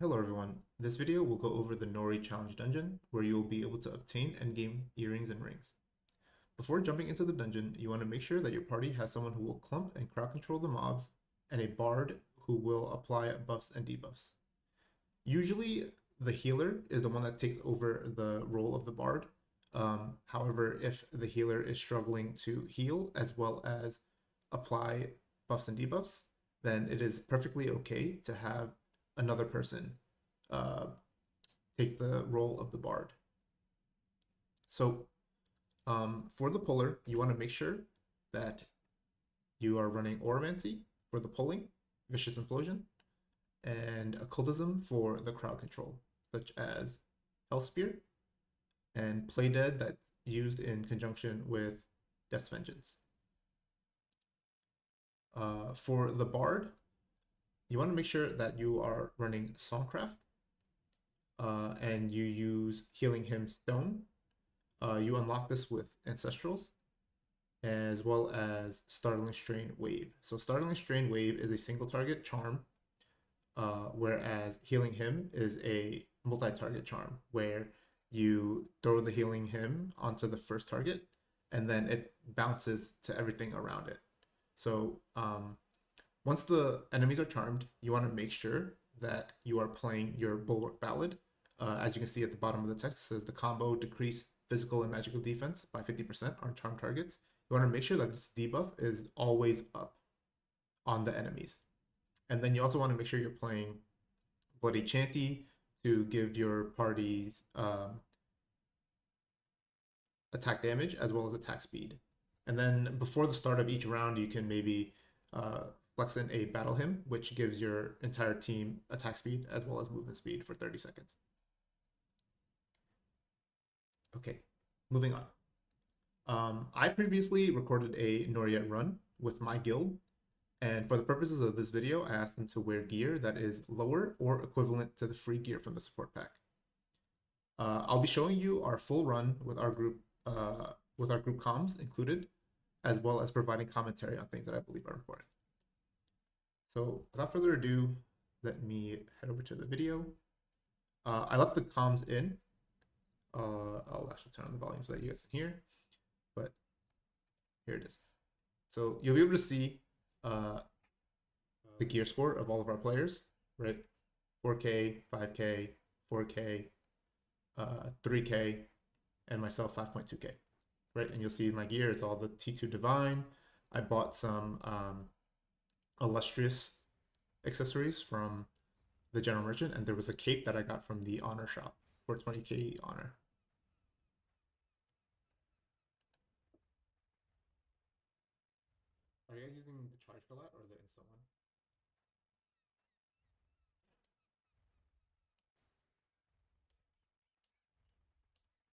Hello everyone, this video will go over the Nori challenge dungeon where you will be able to obtain endgame earrings and rings. Before jumping into the dungeon, you want to make sure that your party has someone who will clump and crowd control the mobs and a bard who will apply buffs and debuffs. Usually the healer is the one that takes over the role of the bard. However, if the healer is struggling to heal as well as apply buffs and debuffs, then it is perfectly okay to have another person uh, take the role of the bard. So for the puller, you want to make sure that you are running Oromancy for the pulling, Vicious Implosion, and Occultism for the crowd control, such as Health Spear and Play Dead that's used in conjunction with Death's Vengeance. For the bard, you want to make sure that you are running Songcraft and you use Healing Hymn Stone. You unlock this with Ancestrals as well as Startling Strain Wave. So Startling Strain Wave is a single target charm, whereas Healing Hymn is a multi-target charm where you throw the Healing Hymn onto the first target and then it bounces to everything around it. So once the enemies are charmed, you want to make sure that you are playing your Bulwark Ballad. As you can see at the bottom of the text, it says the combo decrease physical and magical defense by 50% on charm targets. You want to make sure that this debuff is always up on the enemies. And then you also want to make sure you're playing Bloody Chanty to give your parties attack damage as well as attack speed. And then before the start of each round, you can maybe flex in a Battle Hymn, which gives your entire team attack speed as well as movement speed for 30 seconds. Okay, moving on. I previously recorded a Noryette run with my guild, and for the purposes of this video, I asked them to wear gear that is lower or equivalent to the free gear from the support pack. I'll be showing you our full run with our group comms included, as well as providing commentary on things that I believe are important. So without further ado, let me head over to the video. I left the comms in. I'll actually turn on the volume so that you guys can hear, but here it is. So you'll be able to see the gear score of all of our players, right? 4K, 5K, 4K, 3K, and myself 5.2K, right? And you'll see my gear, it's all the T2 Divine. I bought some illustrious accessories from the general merchant, and there was a cape that I got from the honor shop for 20K honor. Are you guys using the charge collat or the instant one?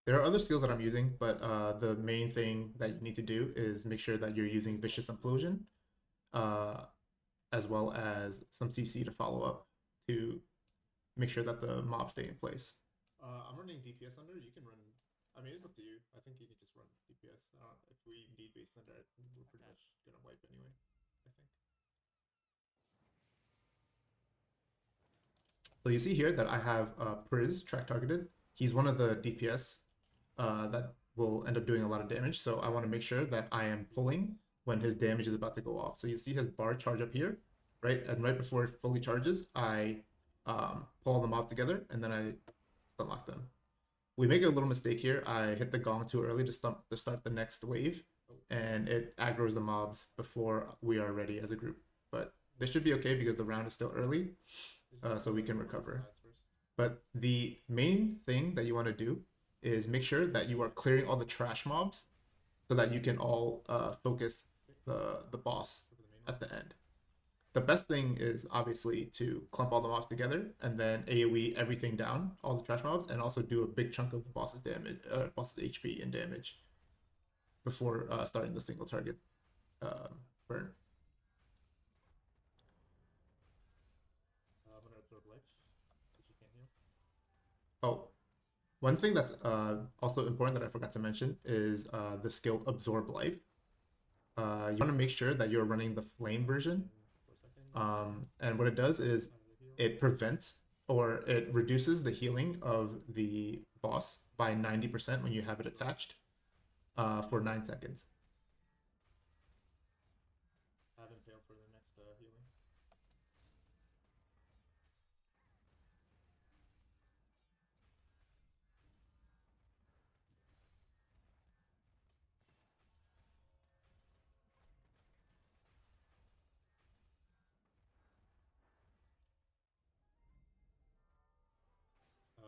There are other skills that I'm using, but the main thing that you need to do is make sure that you're using Vicious Implosion, as well as some CC to follow up to make sure that the mobs stay in place. I'm running DPS under. You can run. I mean, it's up to you. I think you can just run DPS. If we need base under, we're pretty much gonna wipe anyway. I think. So you see here that I have Priz track targeted. He's one of the DPS that will end up doing a lot of damage. So I want to make sure that I am pulling when his damage is about to go off. So you see his bar charge up here, right? And right before it fully charges, I pull the mob together and then I stun lock them. We make a little mistake here. I hit the gong too early to start the next wave, and it aggroes the mobs before we are ready as a group. But this should be okay because the round is still early, so we can recover. But the main thing that you want to do is make sure that you are clearing all the trash mobs so that you can all focus the boss at the end. The best thing is obviously to clump all the mobs together and then AoE everything down, all the trash mobs, and also do a big chunk of the boss's damage, boss's HP and damage before starting the single target burn. I'm gonna absorb life, which you can't heal. Oh, one thing that's also important that I forgot to mention is the skill Absorb Life. You want to make sure that you're running the flame version. And what it does is it prevents or it reduces the healing of the boss by 90% when you have it attached for 9 seconds. Have him fail for the next healing.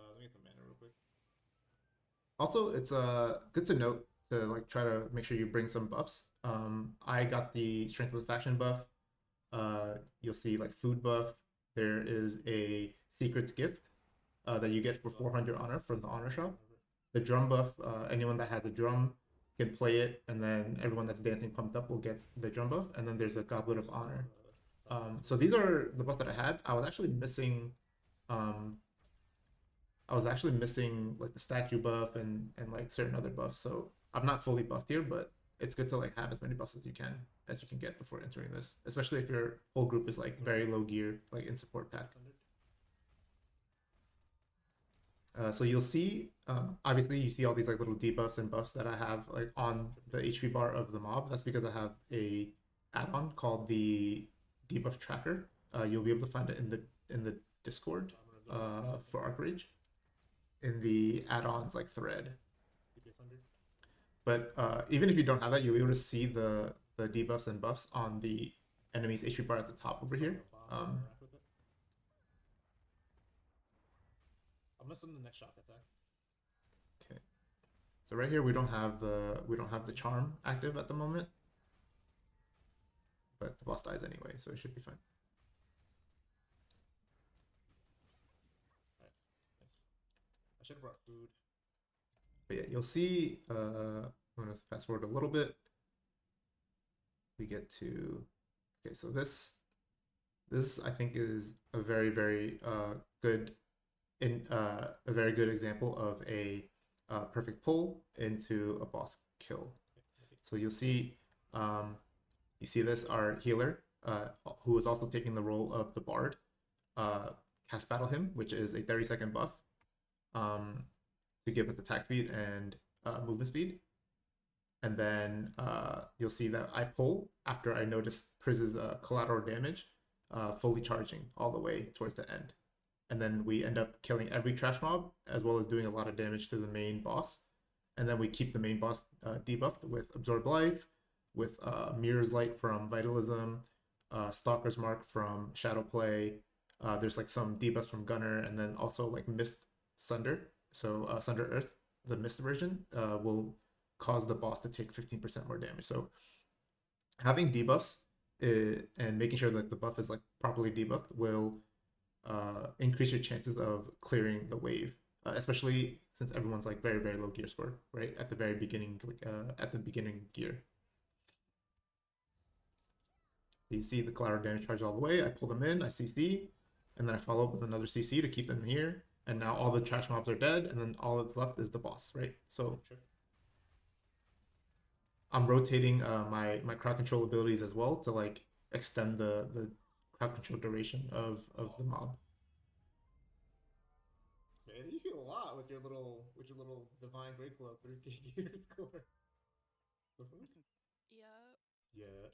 Let me get some mana real quick. Also, it's good to note to like try to make sure you bring some buffs. I got the strength of the faction buff. You'll see like food buff. There is a secrets gift that you get for 400 honor from the honor shop. The drum buff. Anyone that has a drum can play it, and then everyone that's dancing pumped up will get the drum buff. And then there's a goblet of honor. So these are the buffs that I had. I was actually missing um, like the statue buff and like certain other buffs. So I'm not fully buffed here, but it's good to like have as many buffs as you can get before entering this, especially if your whole group is like very low gear, like in support pack. So you'll see, obviously you see all these like little debuffs and buffs that I have like on the HP bar of the mob. That's because I have a add-on called the debuff tracker. You'll be able to find it in the Discord for ArcheRage in the add-ons like thread. But even if you don't have that, you'll be able to see the debuffs and buffs on the enemy's HP bar at the top over here. I'll miss them the next shock attack. Okay. So right here we don't have the charm active at the moment. But the boss dies anyway, so it should be fine. Alright, nice. I should have brought food. But yeah, you'll see, I'm gonna fast forward a little bit. We get to, okay, so this I think is a very, very good a very good example of a perfect pull into a boss kill. So you'll see, you see this, our healer, who is also taking the role of the bard, cast Battle Hymn, which is a 30-second buff to give us attack speed and movement speed. And then you'll see that I pull after I notice Priz's collateral damage, fully charging all the way towards the end. And then we end up killing every trash mob, as well as doing a lot of damage to the main boss. And then we keep the main boss debuffed with Absorb Life, with Mirror's Light from Vitalism, Stalker's Mark from Shadow Play. There's like some debuffs from Gunner, and then also like Mist Sunder. So Sunder Earth, the Mist version, will cause the boss to take 15% more damage. So having debuffs and making sure that the buff is like properly debuffed will increase your chances of clearing the wave, especially since everyone's like very, very low gear score, right? At the very beginning, at the beginning gear. You see the collateral damage charge all the way. I pull them in, I CC, and then I follow up with another CC to keep them here. And now all the trash mobs are dead, and then all that's left is the boss, right? So I'm rotating my crowd control abilities as well to like extend the crowd control duration of the mob. Man, you heal a lot with your little divine great glow 3k gear score. Yeah. Yeah.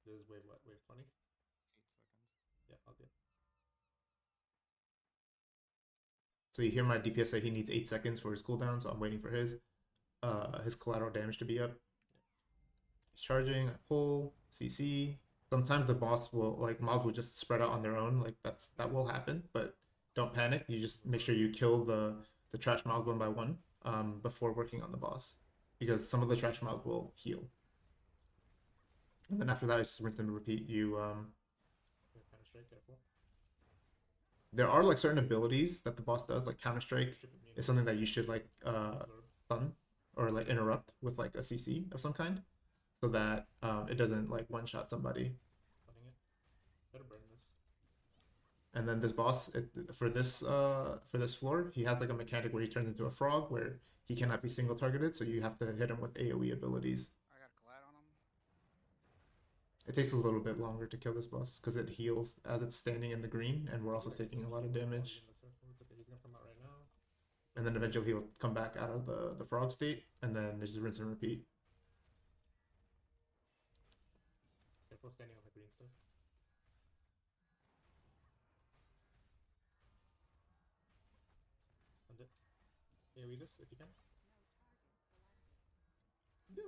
This is wave what? Wave 20? 8 seconds. Yeah, I'll do. So you hear my DPS say he needs 8 seconds for his cooldown, so I'm waiting for his collateral damage to be up. He's charging, I pull, CC. Sometimes the boss will, like, mobs will just spread out on their own. Like, that will happen, but don't panic. You just make sure you kill the trash mobs one by one before working on the boss, because some of the trash mobs will heal. And then after that, I just rinse and repeat. There are like certain abilities that the boss does, like Counter Strike is something that you should like stun or like interrupt with like a CC of some kind, so that it doesn't like one shot somebody. And then this boss, for this floor, he has like a mechanic where he turns into a frog, where he cannot be single targeted, so you have to hit him with AoE abilities. I got glad on him. It takes a little bit longer to kill this boss because it heals as it's standing in the green, and we're also taking a lot of damage. And then eventually he'll come back out of the frog state, and then just rinse and repeat. Careful standing on the green stuff. AoE this if you can. Yeah.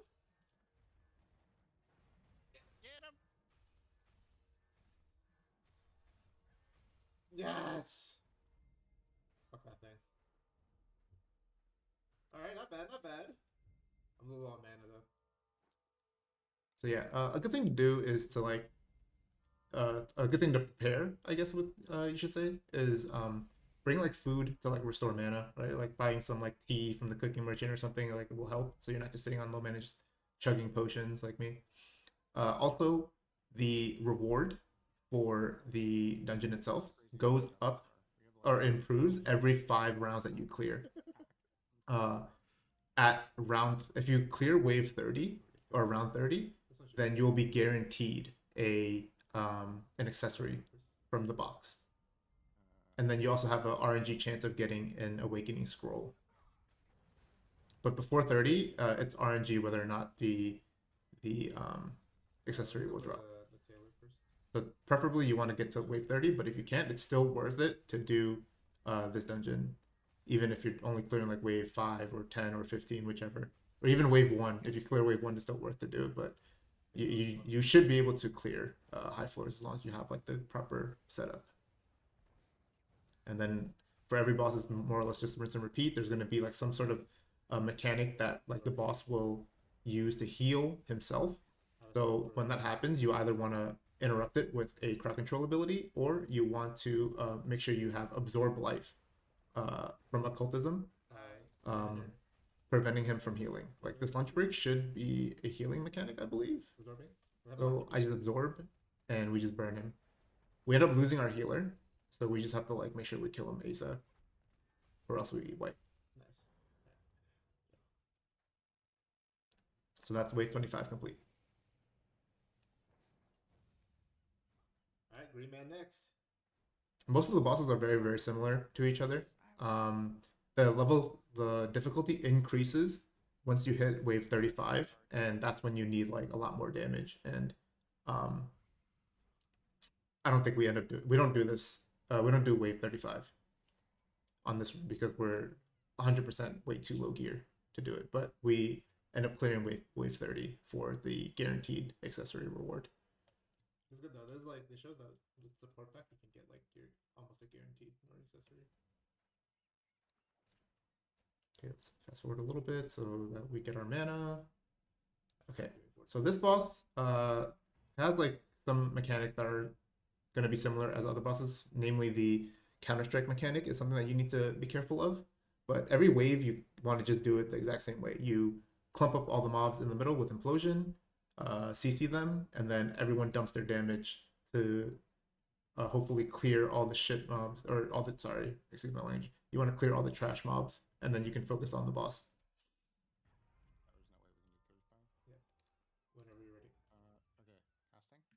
Get him! Yes! Fuck that thing. Alright, not bad, not bad. I'm a little on mana though. So yeah, a good thing to do is to like a good thing to prepare, I guess what you should say, is bring like food to like restore mana, right? Like buying some like tea from the cooking merchant or something like will help. So you're not just sitting on low mana just chugging potions like me. Also, the reward for the dungeon itself goes up or improves every 5 rounds that you clear. At round, if you clear wave 30 or round 30, then you'll be guaranteed an accessory from the box. And then you also have a RNG chance of getting an awakening scroll. But before 30, it's RNG whether or not the accessory will drop. So preferably you want to get to wave 30, but if you can't, it's still worth it to do this dungeon, even if you're only clearing like wave 5 or 10 or 15, whichever, or even wave 1. If you clear wave 1, it's still worth to do it, but you should be able to clear high floors as long as you have like the proper setup. And then for every boss, it's more or less just rinse and repeat. There's going to be like some sort of mechanic that like the boss will use to heal himself. So when that happens, you either want to interrupt it with a crowd control ability, or you want to make sure you have absorb life from occultism, preventing him from healing. Like this lunch break should be a healing mechanic, I believe. So I just absorb, and we just burn him. We end up losing our healer, so we just have to like make sure we kill him ASAP, or else we wipe. Nice. So that's wave 25 complete. Alright, green man next. Most of the bosses are very, very similar to each other. The difficulty increases once you hit wave 35, and that's when you need like a lot more damage. And I don't think we don't do this. We don't do wave 35 on this because we're 100% way too low gear to do it. But we end up clearing wave 30 for the guaranteed accessory reward. It's good though. There's like it shows that with support pack you can get like almost a guaranteed accessory. Okay, let's fast forward a little bit so that we get our mana. Okay, so this boss has like some mechanics that are going to be similar as other bosses, namely the counter strike mechanic is something that you need to be careful of. But every wave you want to just do it the exact same way. You clump up all the mobs in the middle with implosion, CC them, and then everyone dumps their damage to hopefully clear all the shit mobs, or all the, sorry, excuse my language. You want to clear all the trash mobs, and then you can focus on the boss. There's no way we can do third time? Yeah. Whenever you're ready. Okay, casting.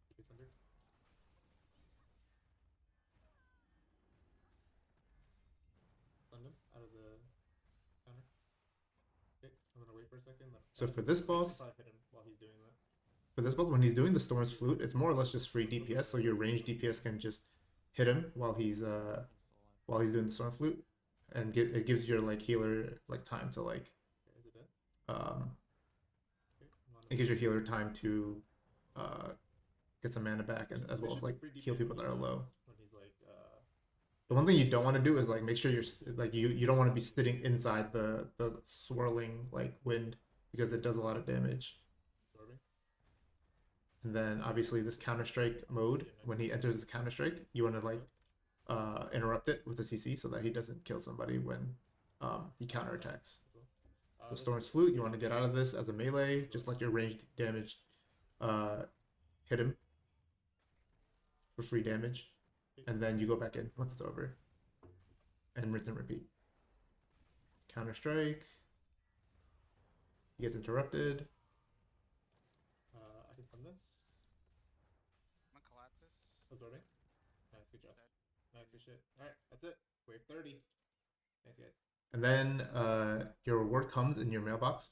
Keep it under. Stun him out of the counter. Okay, I'm gonna wait for a second. So for this boss, hit him while he's doing that. For this boss, when he's doing the Storm's Flute, it's more or less just free DPS, so your range DPS can just hit him while he's doing the Storm Flute, and it gives your like healer like time to like it gives your healer time to get some mana back, and as well as like heal people that are low. The one thing you don't want to do is like make sure you're like you don't want to be sitting inside the swirling like wind, because it does a lot of damage. And then obviously this counter strike mode, when he enters his counter strike, you want to like interrupt it with a CC so that he doesn't kill somebody when he counterattacks. So Storm's Flute, you want to get out of this as a melee, just let your ranged damage hit him for free damage, and then you go back in once it's over, and rinse and repeat. Counter strike. He gets interrupted. I can fund this. I'm gonna collapse this. Absorbing. Nice, good job. Instead. Nice, good shit. All right, that's it. Wave 30. Thanks, guys. And then your reward comes in your mailbox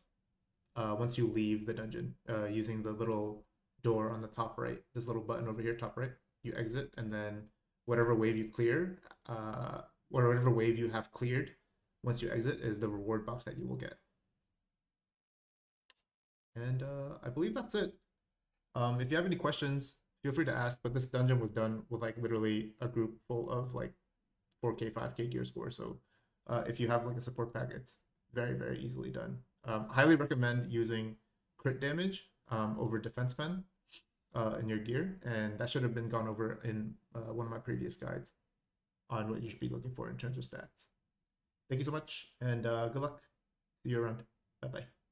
once you leave the dungeon using the little door on the top right. This little button over here, top right. You exit, and then whatever wave you clear, or whatever wave you have cleared, once you exit, is the reward box that you will get. And I believe that's it. If you have any questions, feel free to ask. But this dungeon was done with like literally a group full of like 4K, 5K gear score. So if you have like a support pack, it's very, very easily done. Highly recommend using crit damage over defense pen in your gear, and that should have been gone over in one of my previous guides on what you should be looking for in terms of stats. Thank you so much, and good luck. See you around. Bye bye.